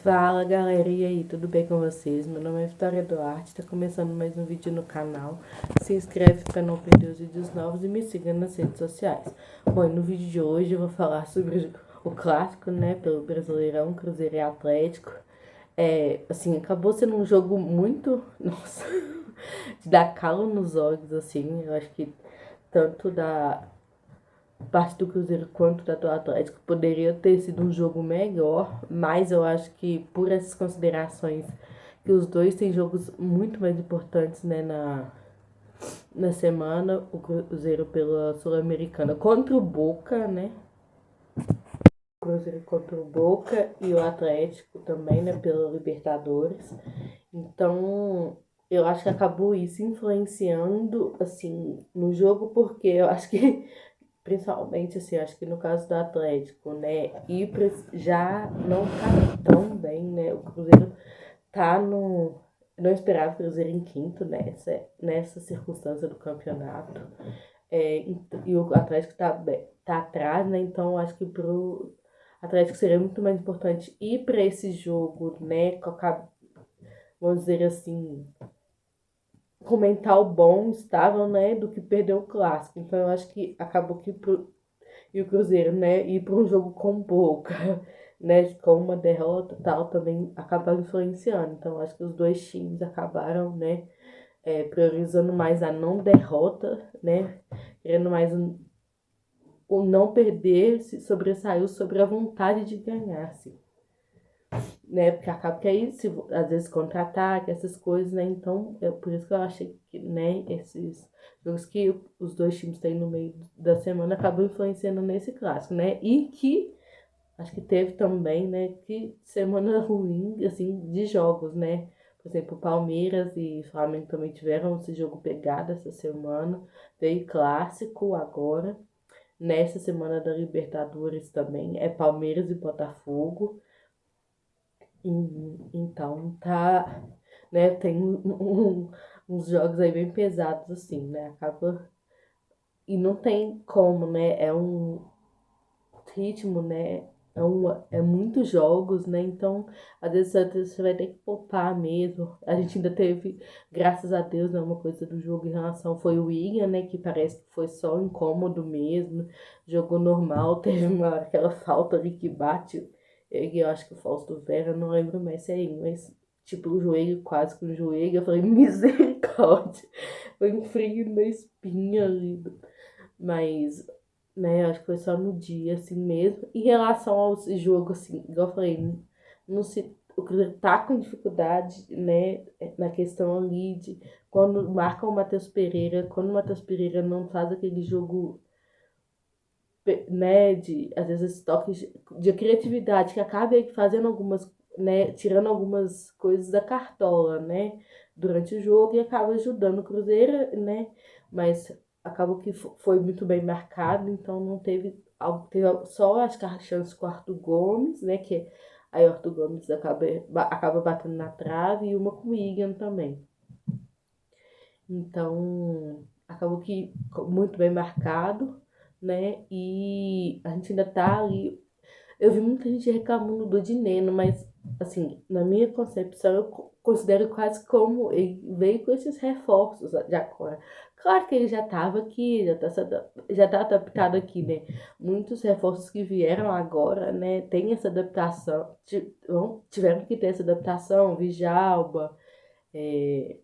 Fala galera, e aí, tudo bem com vocês? Meu nome é Vitória Duarte, tá começando mais um vídeo no canal. Se inscreve para não perder os vídeos novos e me siga nas redes sociais. Bom, no vídeo de hoje eu vou falar sobre o clássico, né, pelo Brasileirão, Cruzeiro e Atlético. Assim, acabou sendo um jogo muito, nossa, de dar calo nos olhos, assim. Eu acho que tanto da parte do Cruzeiro quanto da do Atlético poderia ter sido um jogo melhor, mas eu acho que por essas considerações que os dois têm jogos muito mais importantes, né, na semana, o Cruzeiro pela Sul-Americana contra o Boca, né? O Cruzeiro contra o Boca e o Atlético também, né, pela Libertadores. Então, eu acho que acabou isso influenciando, assim, no jogo, porque eu acho que principalmente, assim, acho que no caso do Atlético, né? Já não tá tão bem, né? O Cruzeiro tá no. Não esperava o Cruzeiro em quinto nessa circunstância do campeonato. E o Atlético tá atrás, né? Então acho que pro Atlético seria muito mais importante ir para esse jogo, né? Vamos dizer assim, com mental bom, estável, né? Do que perder o clássico. Então eu acho que acabou que e o Cruzeiro, né, ir para um jogo com Boca, né, com uma derrota tal, também acaba influenciando. Então, acho que os dois times acabaram, né, priorizando mais a não derrota, né, querendo mais o não perder, se sobressaiu sobre a vontade de ganhar, assim, né, porque acaba que aí, se, às vezes, contra-ataque, essas coisas, né, então, por isso que eu achei que, né, esses jogos que os dois times têm no meio da semana acabam influenciando nesse clássico, né, e que acho que teve também, né, que semana ruim, assim, de jogos, né? Por exemplo, Palmeiras e Flamengo também tiveram esse jogo pegado essa semana. Veio clássico agora. Nessa semana da Libertadores também é Palmeiras e Botafogo. Então tá, né, tem uns jogos aí bem pesados assim, né? Acaba e não tem como, né? É um ritmo, né? É muitos jogos, né? Então, às vezes você vai ter que poupar mesmo. A gente ainda teve, graças a Deus, né? Uma coisa do jogo em relação foi o William, né? Que parece que foi só incômodo mesmo. Jogou normal, teve aquela falta ali que bate. Eu acho que o Fausto Vera, não lembro mais se é ele, mas tipo, o joelho quase com o joelho. Eu falei, misericórdia. Foi um frio na espinha ali. Mas, né, acho que foi só no dia, assim mesmo. Em relação ao jogo, assim, igual eu falei, não se, o Cruzeiro tá com dificuldade, né, na questão ali de quando marca o Matheus Pereira, quando o Matheus Pereira não faz aquele jogo, né, de, às vezes, esse toque de criatividade, que acaba fazendo algumas, né, tirando algumas coisas da cartola, né, durante o jogo e acaba ajudando o Cruzeiro, né, mas acabou que foi muito bem marcado, então não teve só acho que a chance com o Arthur Gomes, né, que aí o Arthur Gomes acaba batendo na trave e uma com o William também. Então, acabou que muito bem marcado, né? E a gente ainda tá ali. Eu vi muita gente reclamando do Dineno, mas, assim, na minha concepção, eu considero quase como ele veio com esses reforços de agora. Claro que ele já estava aqui, já tá adaptado aqui, né? Muitos reforços que vieram agora, né? Tem essa adaptação, tiveram que ter essa adaptação, Vijalba, é,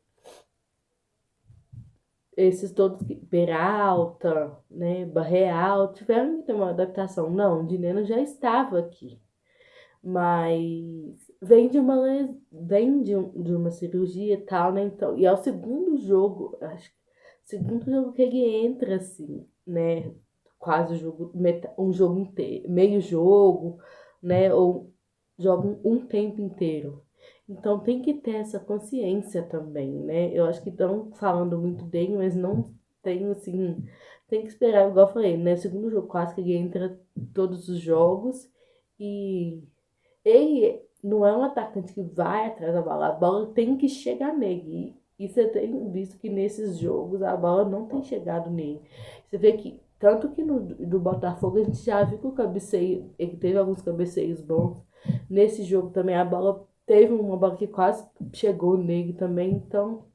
esses todos, Peralta, né, Barreal, tiveram que ter uma adaptação. Não, o Dineno já estava aqui, mas vem de uma cirurgia e tal, né, então, e é o segundo jogo, acho, segundo jogo que ele entra, assim, né, quase o jogo, um jogo inteiro, meio jogo, né, ou joga um tempo inteiro. Então tem que ter essa consciência também, né? Eu acho que estão falando muito dele, mas não tem assim. Tem que esperar, igual eu falei, né? Segundo jogo quase que ele entra todos os jogos e ele não é um atacante que vai atrás da bola, a bola tem que chegar nele. E você tem visto que nesses jogos a bola não tem chegado nele. Você vê que, tanto que no do Botafogo a gente já viu que o cabeceio, ele teve alguns cabeceios bons, Nesse jogo também a bola teve uma bola que quase chegou nele também, então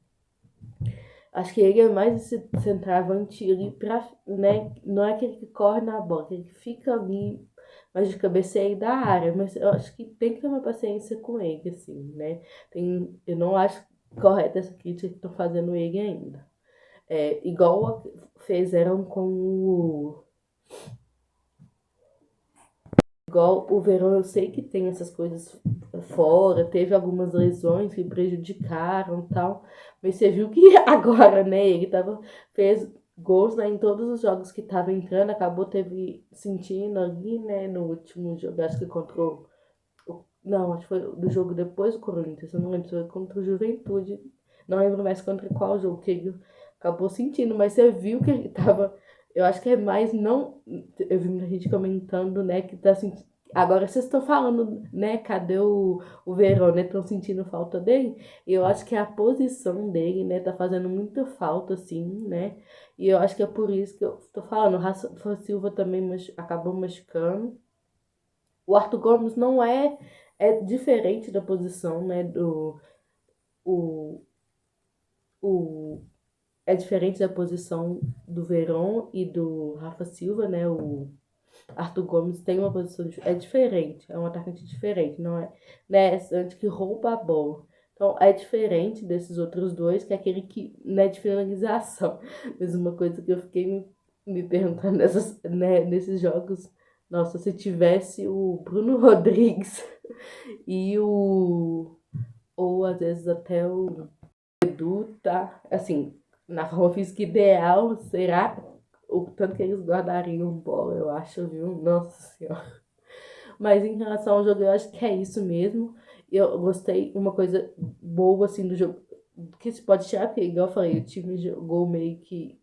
acho que ele é mais esse centroavante ali pra, né? Não é aquele que corre na bola, aquele que fica ali mais de cabeceio da área, mas eu acho que tem que ter uma paciência com ele, assim, né? Eu não acho correta essa crítica que estão fazendo ele ainda. Igual fizeram com o. Igual o Verão, eu sei que tem essas coisas fora, teve algumas lesões que prejudicaram e tal, mas você viu que agora, né, fez gols, né, em todos os jogos que tava entrando, acabou teve sentindo ali, né, no último jogo, acho que contra não, acho que foi do jogo depois do Corinthians, eu não lembro se foi contra o Juventude, não lembro mais contra qual jogo que ele acabou sentindo, mas você viu que ele tava. Eu acho que é mais não. Eu vi muita gente comentando, né, que tá sentindo. Agora vocês estão falando, né? Cadê o Verón, né? Estão sentindo falta dele? E eu acho que a posição dele, né, tá fazendo muita falta, assim, né? E eu acho que é por isso que eu tô falando. O Rafa Silva também acabou machucando. O Arthur Gomes não é diferente da posição, né? O, o, é diferente da posição do Verón e do Rafa Silva, né? O Arthur Gomes tem uma posição é diferente, é um atacante diferente, não é, né? É antes que rouba a bola. Então é diferente desses outros dois, que é aquele que não é de finalização. Mas uma coisa que eu fiquei me perguntando nesses jogos, nossa, se tivesse o Bruno Rodrigues e ou às vezes até o Edu, tá? Assim, na forma física ideal, será o tanto que eles guardariam bola, eu acho, viu? Nossa senhora. Mas em relação ao jogo, eu acho que é isso mesmo. Eu gostei, uma coisa boa, assim, do jogo, que se pode tirar, porque, igual eu falei, o time jogou meio que,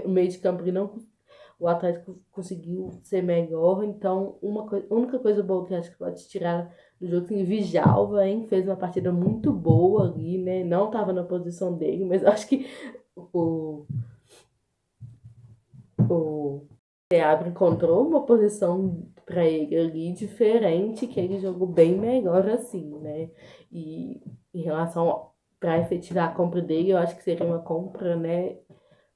o meio de campo e não, o Atlético conseguiu ser melhor, então, a única coisa boa que eu acho que pode tirar do jogo, assim, Vijalva, hein, fez uma partida muito boa ali, né, não tava na posição dele, mas eu acho que o, o Seabra encontrou uma posição para ele ali diferente, que ele jogou bem melhor assim, né? E em relação para efetivar a compra dele, eu acho que seria uma compra, né,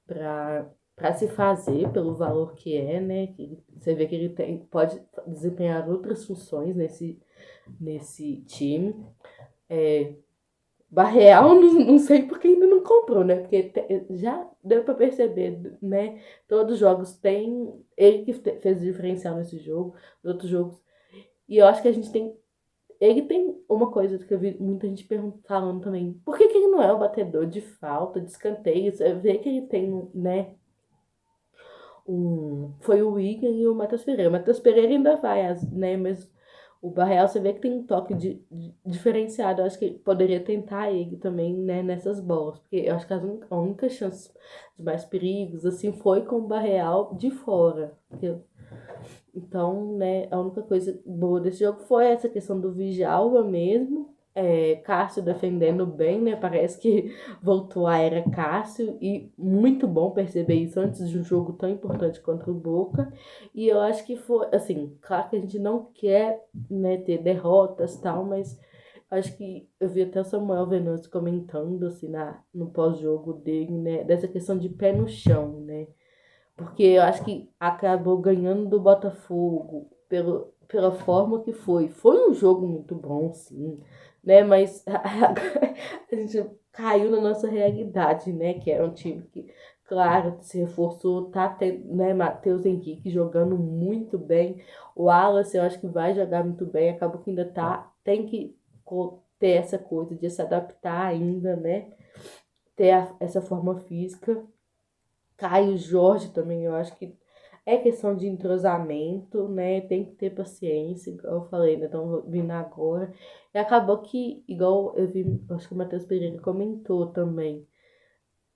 para se fazer pelo valor que é, né? Você vê que ele pode desempenhar outras funções nesse time. Barreal, não sei porque ainda não comprou, né? Porque já deu para perceber, né? Todos os jogos tem. Ele que fez o diferencial nesse jogo, nos outros jogos. E eu acho que a gente tem. Ele tem uma coisa que eu vi muita gente falando também. Por que ele não é o batedor de falta, de escanteio? Você vê que ele tem, né? Foi o Willian e o Matheus Pereira. O Matheus Pereira ainda vai, né? Mas o Barreal você vê que tem um toque diferenciado. Eu acho que poderia tentar ele também, né, nessas bolas. Porque eu acho que a única chance de mais perigos, assim, foi com o Barreal de fora. Então, né, a única coisa boa desse jogo foi essa questão do Djalma mesmo. Cássio defendendo bem, né? Parece que voltou a era Cássio e muito bom perceber isso antes de um jogo tão importante contra o Boca. E eu acho que foi, assim, claro que a gente não quer, né, ter derrotas e tal, mas acho que eu vi até o Samuel Veloso comentando, assim, no pós-jogo dele, né, dessa questão de pé no chão, né? Porque eu acho que acabou ganhando do Botafogo pela forma que foi. Foi um jogo muito bom, sim, né? Mas a gente caiu na nossa realidade, né? Que era um time que, claro, se reforçou, tá tendo, né? Matheus Henrique jogando muito bem. O Wallace, eu acho que vai jogar muito bem. Acabou que ainda tem que ter essa coisa de se adaptar ainda, né? Ter essa forma física. Caio Jorge também, eu acho que é questão de entrosamento, né? Tem que ter paciência, igual eu falei, né? Estão vindo agora. E acabou que, igual eu vi, acho que o Matheus Pereira comentou também.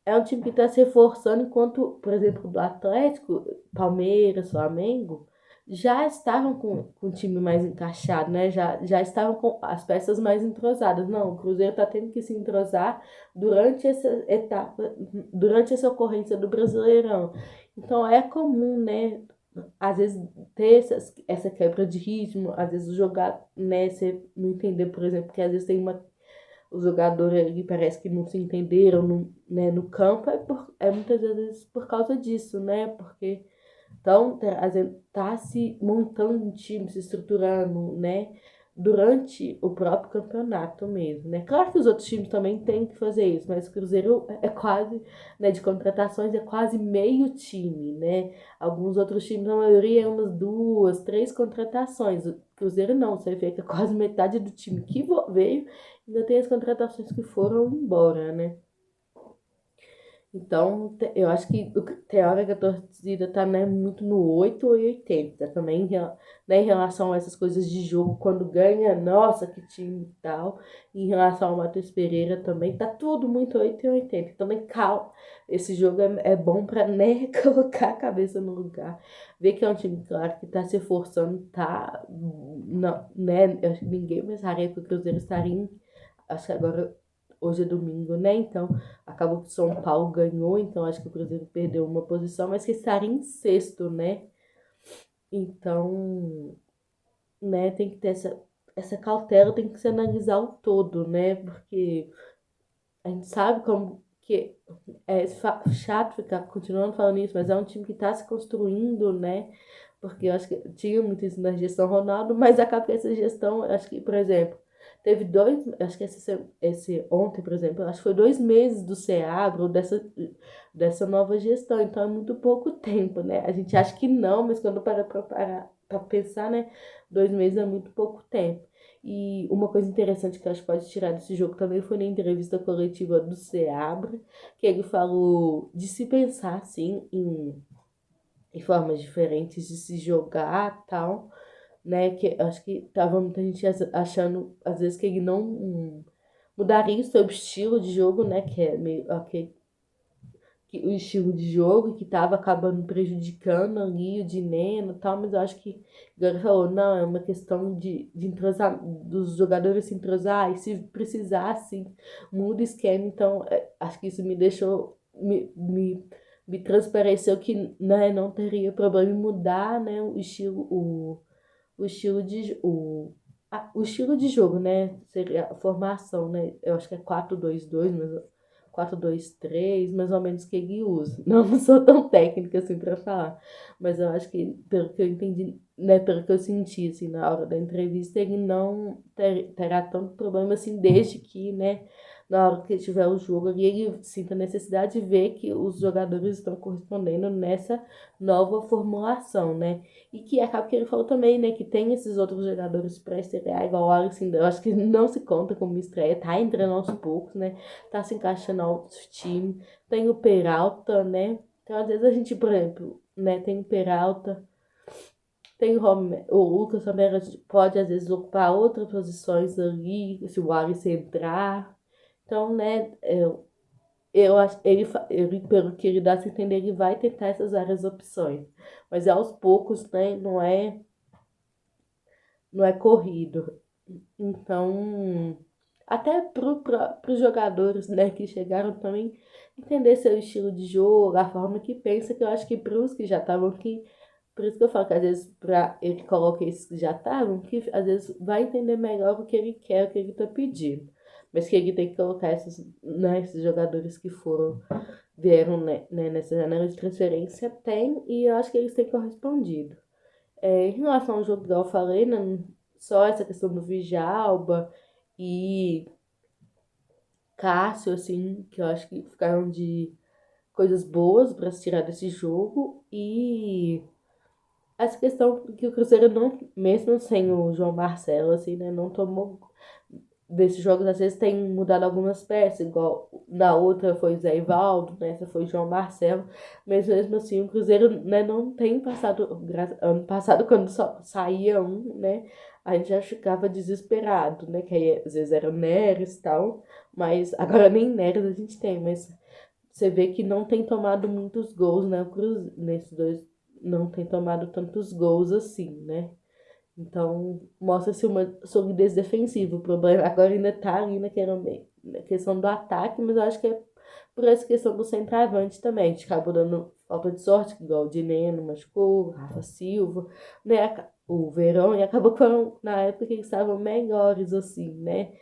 É um time que está se reforçando, enquanto, por exemplo, do Atlético, Palmeiras, Flamengo, já estavam com o time mais encaixado, né? Já estavam com as peças mais entrosadas. Não, o Cruzeiro está tendo que se entrosar durante essa etapa, durante essa ocorrência do Brasileirão. Então é comum, né? às vezes ter essa quebra de ritmo, às vezes jogar, né, você não entender, por exemplo, que às vezes tem os jogadores ali parece que não se entenderam né, no campo, é muitas vezes por causa disso, né, porque então, tá se montando um time, se estruturando, né? Durante o próprio campeonato mesmo, né? Claro que os outros times também têm que fazer isso, mas o Cruzeiro é quase, né, de contratações é quase meio time, né? Alguns outros times, a maioria, é umas duas, três contratações. O Cruzeiro não, você vê que é quase metade do time que veio, ainda tem as contratações que foram embora, né? Então, eu acho que tem hora que a torcida tá, né, muito no 8 ou 80 também, né, em relação a essas coisas de jogo, quando ganha, nossa, que time e tal. Em relação ao Matheus Pereira também, tá tudo muito 8 e 80. Também calma, esse jogo é bom pra, né, colocar a cabeça no lugar. Ver que é um time, claro, que tá se esforçando, tá, não, né, eu acho que ninguém pensaria que o Cruzeiro estaria acho que agora hoje é domingo, né? Então, acabou que o São Paulo ganhou, então acho que o Cruzeiro perdeu uma posição, mas que estaria em sexto, né? Então, né, tem que ter essa cautela, tem que se analisar o todo, né? Porque a gente sabe como que é chato ficar continuando falando isso, mas é um time que está se construindo, né? Porque eu acho que tinha muito isso na gestão Ronaldo, mas acaba que essa gestão, acho que, por exemplo, teve acho que esse ontem, por exemplo, acho que foi 2 meses do Seabra, dessa nova gestão, então é muito pouco tempo, né? A gente acha que não, mas quando para pensar, né, 2 meses é muito pouco tempo. E uma coisa interessante que eu acho que pode tirar desse jogo também foi na entrevista coletiva do Seabra, que ele falou de se pensar, assim, em formas diferentes de se jogar tal, né? Que acho que tava muita gente achando, às vezes, que ele não mudaria o seu estilo de jogo, né? Que é meio o estilo de jogo que tava acabando prejudicando ali o Dineno e tal, mas eu acho que ele falou, não, é uma questão de entrosar, dos jogadores se entrosar, e se precisar, assim, muda o esquema, então acho que isso me deixou, me transpareceu que, né, não teria problema em mudar, né, o estilo o estilo de jogo, né? Seria a formação, né? Eu acho que é 4-2-2, mas 4-2-3, mais ou menos que ele usa. Não sou tão técnica assim pra falar, mas eu acho que, pelo que eu entendi, né, pelo que eu senti assim na hora da entrevista, ele não terá tanto problema assim, desde que, né, na hora que tiver o jogo ali, ele sinta a necessidade de ver que os jogadores estão correspondendo nessa nova formulação, né? E que acaba que ele falou também, né, que tem esses outros jogadores para estrear, igual o Alex, eu acho que não se conta como estreia, tá entrando aos poucos, né, tá se encaixando ao time. Tem o Peralta, né, então às vezes a gente, por exemplo, né, tem o Peralta, tem o Lucas também, a gente pode às vezes ocupar outras posições ali, se o Alex entrar. Então, né, eu acho ele, pelo que ele dá a se entender, ele vai tentar essas várias opções. Mas é aos poucos, né? Não é corrido. Então, até para os jogadores, né, que chegaram também entender seu estilo de jogo, a forma que pensa, que eu acho que para os que já estavam aqui, por isso que eu falo que às vezes para ele coloca esses que já estavam, que às vezes vai entender melhor o que ele quer, o que ele está pedindo. Mas que ele tem que colocar esses jogadores que vieram, né, nessa janela de transferência, tem, e eu acho que eles têm correspondido. Em relação ao jogo, igual eu falei, né, só essa questão do Vijalba e Cássio, assim, que eu acho que ficaram de coisas boas para se tirar desse jogo. E essa questão que o Cruzeiro não, mesmo sem o João Marcelo, assim, né, não tomou desses jogos, às vezes tem mudado algumas peças, igual na outra foi Zé Ivaldo, nessa foi João Marcelo, mas mesmo assim o Cruzeiro, né, não tem passado, ano passado quando só saía um, né, a gente já ficava desesperado, né, que aí às vezes era o Neres e tal, mas agora nem Neres a gente tem, mas você vê que não tem tomado muitos gols, né, o Cruzeiro, nesses dois não tem tomado tantos gols assim, né. Então, mostra-se uma solidez defensiva. O problema agora ainda tá ali na questão do ataque, mas eu acho que é por essa questão do centroavante também. A gente acabou falta de sorte, igual o Dineno machucou, o Rafa Silva, né? O Verón, e acabou que foram, na época que eles estavam melhores, assim, né?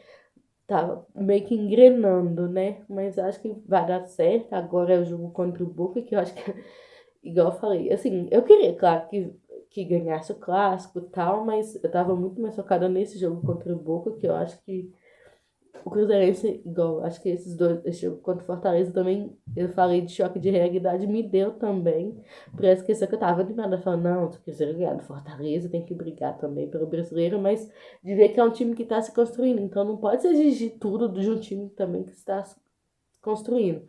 Tava meio que engrenando, né? Mas acho que vai dar certo. Agora é o jogo contra o Boca, que eu acho que, igual eu falei, assim, eu queria, claro, que ganhasse o clássico e tal, mas eu tava muito mais focada nesse jogo contra o Boca, que eu acho que o Cruzeirense, igual, acho que esse jogo contra o Fortaleza também, eu falei de choque de realidade, me deu também, pra esquecer que eu tava animada, falando, não, se o Cruzeiro ganhar do Fortaleza, tem que brigar também pelo brasileiro, mas de ver que é um time que tá se construindo, então não pode se exigir tudo de um time também que está se construindo.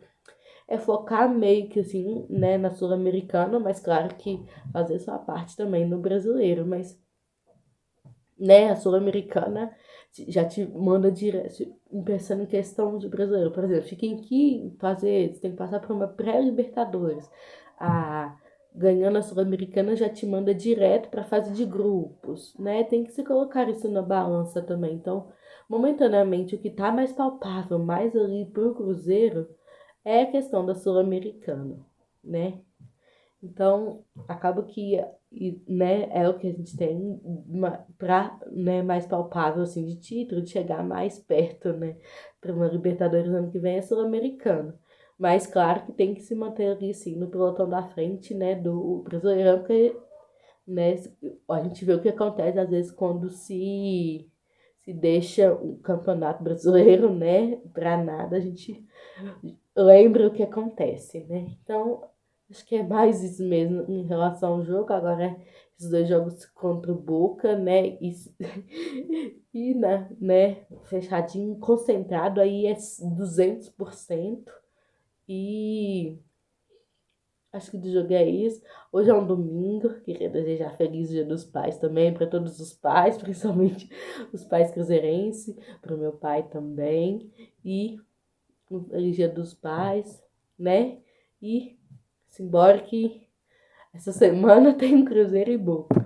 É focar meio que assim, né, na Sul-Americana, mas claro que fazer sua parte também no brasileiro, mas né, a Sul-Americana já te manda direto, pensando em questão de brasileiro. Por exemplo, fica em que fazer, você tem que passar por uma pré-Libertadores. A ganhando a Sul-Americana já te manda direto para fase de grupos, né? Tem que se colocar isso na balança também. Então, momentaneamente, o que tá mais palpável, mais ali pro Cruzeiro, é a questão da Sul-Americana, né? Então, acaba que, né, é o que a gente tem pra, né, mais palpável, assim, de título, de chegar mais perto, né, para uma Libertadores ano que vem é Sul-Americano. Mas, claro que tem que se manter ali, sim, no pelotão da frente, né, do Brasileirão, porque, né, a gente vê o que acontece, às vezes, quando se deixa o Campeonato Brasileiro, né, pra nada, a gente lembra o que acontece, né? Então, acho que é mais isso mesmo em relação ao jogo. Agora, esses dois jogos contra o Boca, né? E fechadinho, concentrado, aí é 200%. E acho que do jogo é isso. Hoje é um domingo, queria desejar feliz Dia dos Pais também para todos os pais, principalmente os pais cruzeirenses, para o meu pai também. E um feliz Dia dos Pais, né? E simbora que essa semana tem Cruzeiro e Boca.